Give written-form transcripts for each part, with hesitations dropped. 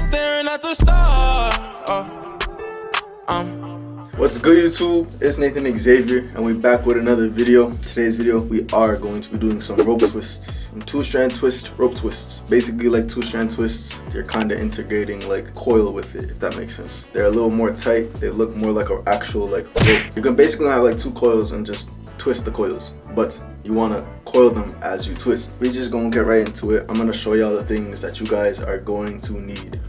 staring at the stars. What's good, YouTube? It's Nathan Xavier, and we're back with another video. Today's video, we are going to be doing some rope twists, some two-strand twist rope twists. Basically, like two-strand twists, you're kind of integrating like coil with it, if that makes sense. They're a little more tight. They look more like an actual like rope. You can basically have like two coils and just twist the coils, but you want to coil them as you twist. We're just gonna get right into it. I'm gonna show y'all the things that you guys are going to need.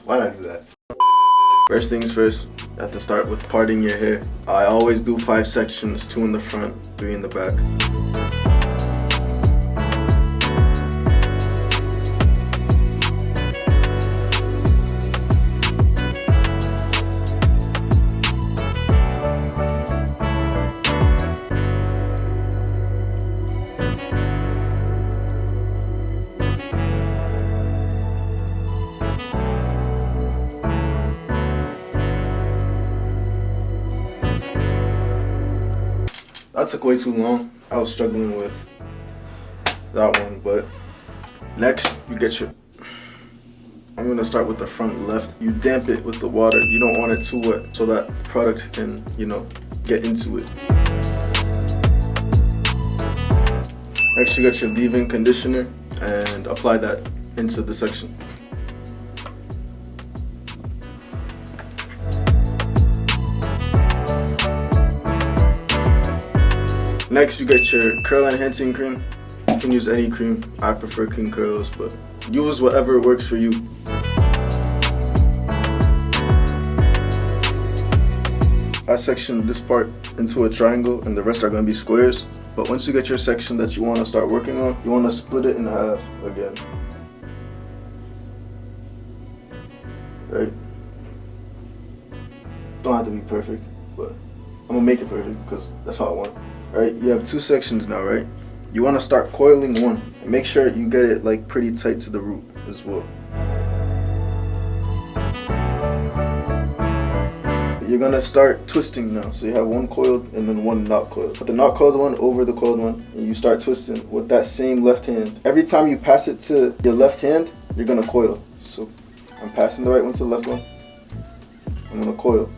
Why'd I do that? First things first, you have to start with parting your hair. I always do 5 sections, 2 in the front, 3 in the back. That took way too long. I was struggling with that one, but next you get your, I'm gonna start with the front left. You damp it with the water. You don't want it too wet so that the product can, you know, get into it. Next you got your leave-in conditioner and apply that into the section. Next, you get your curl enhancing cream. You can use any cream. I prefer King Curls, but use whatever works for you. I section this part into a triangle and the rest are going to be squares. But once you get your section that you want to start working on, you want to split it in half again. Right? Don't have to be perfect, but I'm going to make it perfect because that's how I want it. Alright, you have 2 sections now, right? You want to start coiling one and make sure you get it like pretty tight to the root as well. You're gonna start twisting now, so you have one coiled and then one not coiled. Put the not coiled one over the coiled one and you start twisting with that same left hand. Every time you pass it to your left hand, you're gonna coil. So I'm passing the right one to the left one. I'm gonna coil.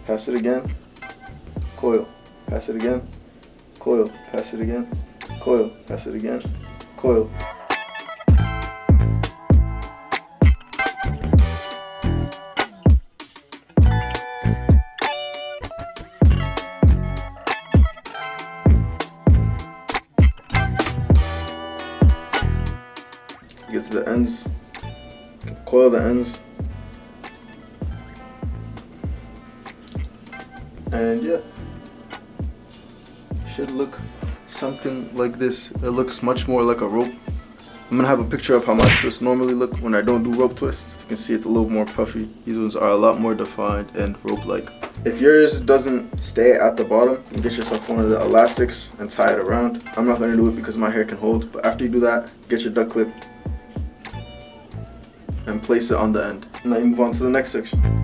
Pass it again. Coil, pass it again, coil, pass it again, coil, pass it again, coil. Get to the ends, coil the ends, and yeah. Should look something like this. It looks much more like a rope. I'm gonna have a picture of how my twists normally look when I don't do rope twists. You can see it's a little more puffy. These ones are a lot more defined and rope-like. If yours doesn't stay at the bottom, you get yourself one of the elastics and tie it around. I'm not gonna do it because my hair can hold, but after you do that, get your duck clip and place it on the end. And then you move on to the next section.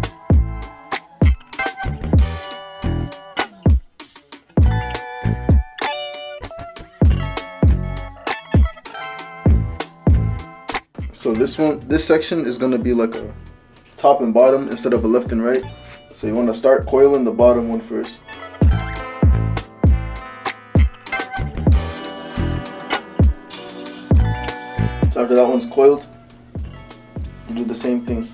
So this section is gonna be like a top and bottom instead of a left and right. So you wanna start coiling the bottom one first. So after that one's coiled, you do the same thing.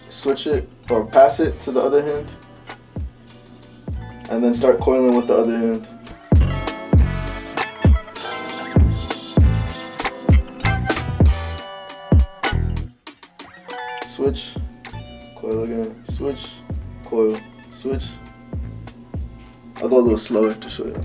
Switch it or pass it to the other hand, and then start coiling with the other hand. Switch, coil again, switch, coil, switch. I'll go a little slower to show you.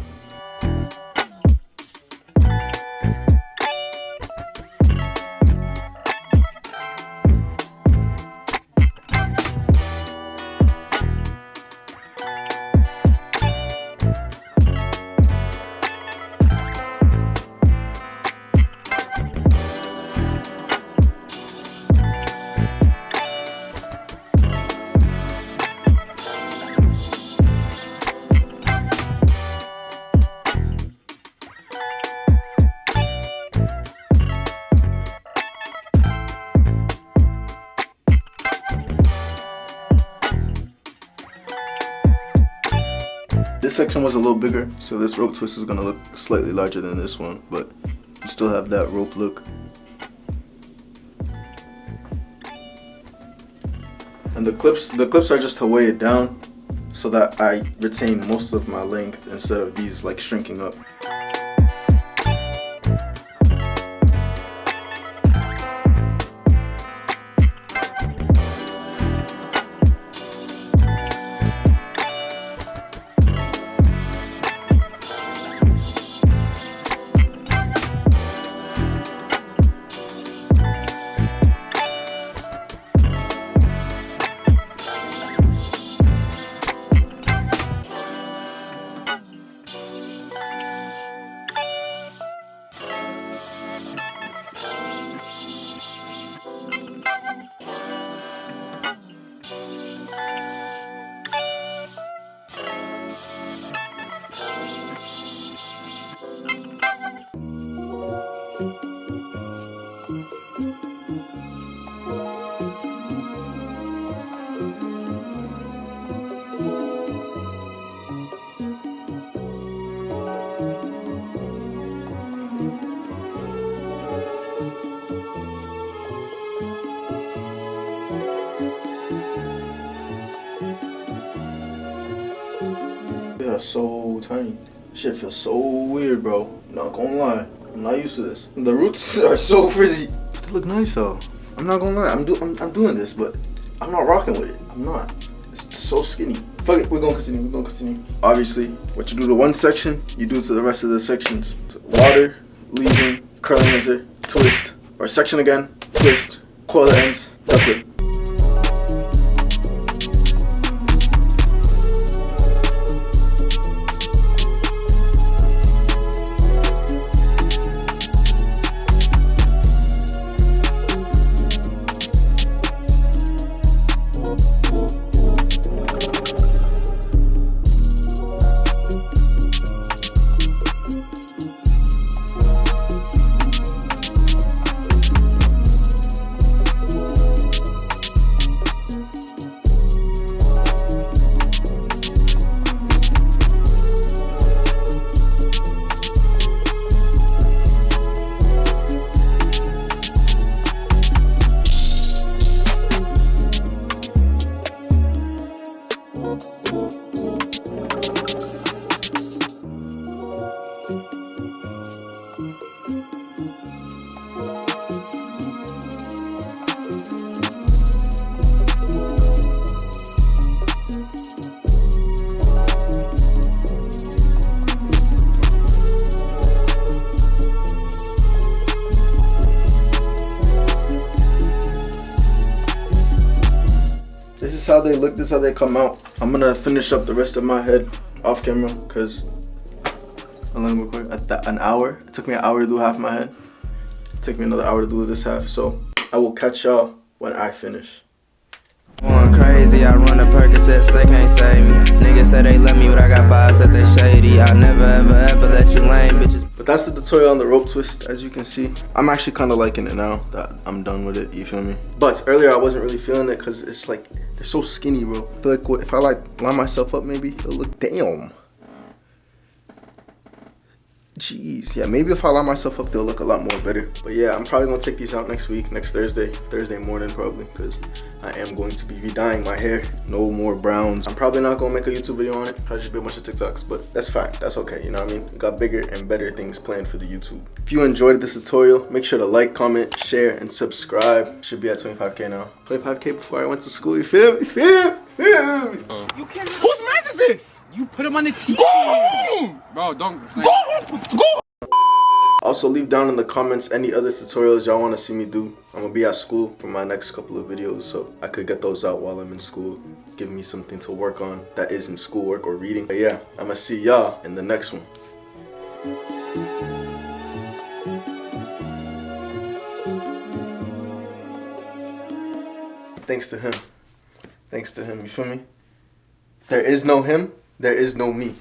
This section was a little bigger, so this rope twist is gonna look slightly larger than this one, but you still have that rope look. And the clips are just to weigh it down so that I retain most of my length instead of these like shrinking up. Yeah, so tiny. Shit feels so weird, bro. Not gonna lie, I'm not used to this. The roots are so frizzy, but they look nice though. I'm not gonna lie, I'm doing this, but I'm not rocking with it. I'm not. It's so skinny. Fuck it, we're gonna continue. Obviously, what you do to one section, you do to the rest of the sections. So water, leaving, curling enter, twist, or section again, twist, coil the ends, duck it. This is how they look, this is how they come out. I'm gonna finish up the rest of my head off camera because I'm gonna record at an hour. It took me an hour to do half my head. It took me another hour to do this half. So I will catch y'all when I finish. Going crazy, I run a Percocet, they can't save me. Niggas say they love me, but I got vibes that they shady. I never ever let you lame bitches. But that's the tutorial on the rope twist, as you can see. I'm actually kind of liking it now that I'm done with it, you feel me? But earlier I wasn't really feeling it because it's like, they're so skinny, bro. I feel like if I like line myself up maybe, it'll look, damn. Jeez, yeah, maybe if I line myself up, they'll look a lot more better. But yeah, I'm probably gonna take these out next week, next Thursday morning probably, because I am going to be re-dyeing my hair. No more browns. I'm probably not gonna make a YouTube video on it. Probably just be a bunch of TikToks, but that's fine. That's okay, you know what I mean? We got bigger and better things planned for the YouTube. If you enjoyed this tutorial, make sure to like, comment, share, and subscribe. Should be at 25K now. 25K before I went to school, you feel me? You feel me? You can't. Whose man is this? You put him on the TV. Go home! Bro, don't. Go! Also, leave down in the comments any other tutorials y'all want to see me do. I'm gonna be at school for my next couple of videos, so I could get those out while I'm in school. Give me something to work on that isn't schoolwork or reading. But yeah, I'm gonna see y'all in the next one. Thanks to him. Thanks to him, you feel me? There is no him, there is no me.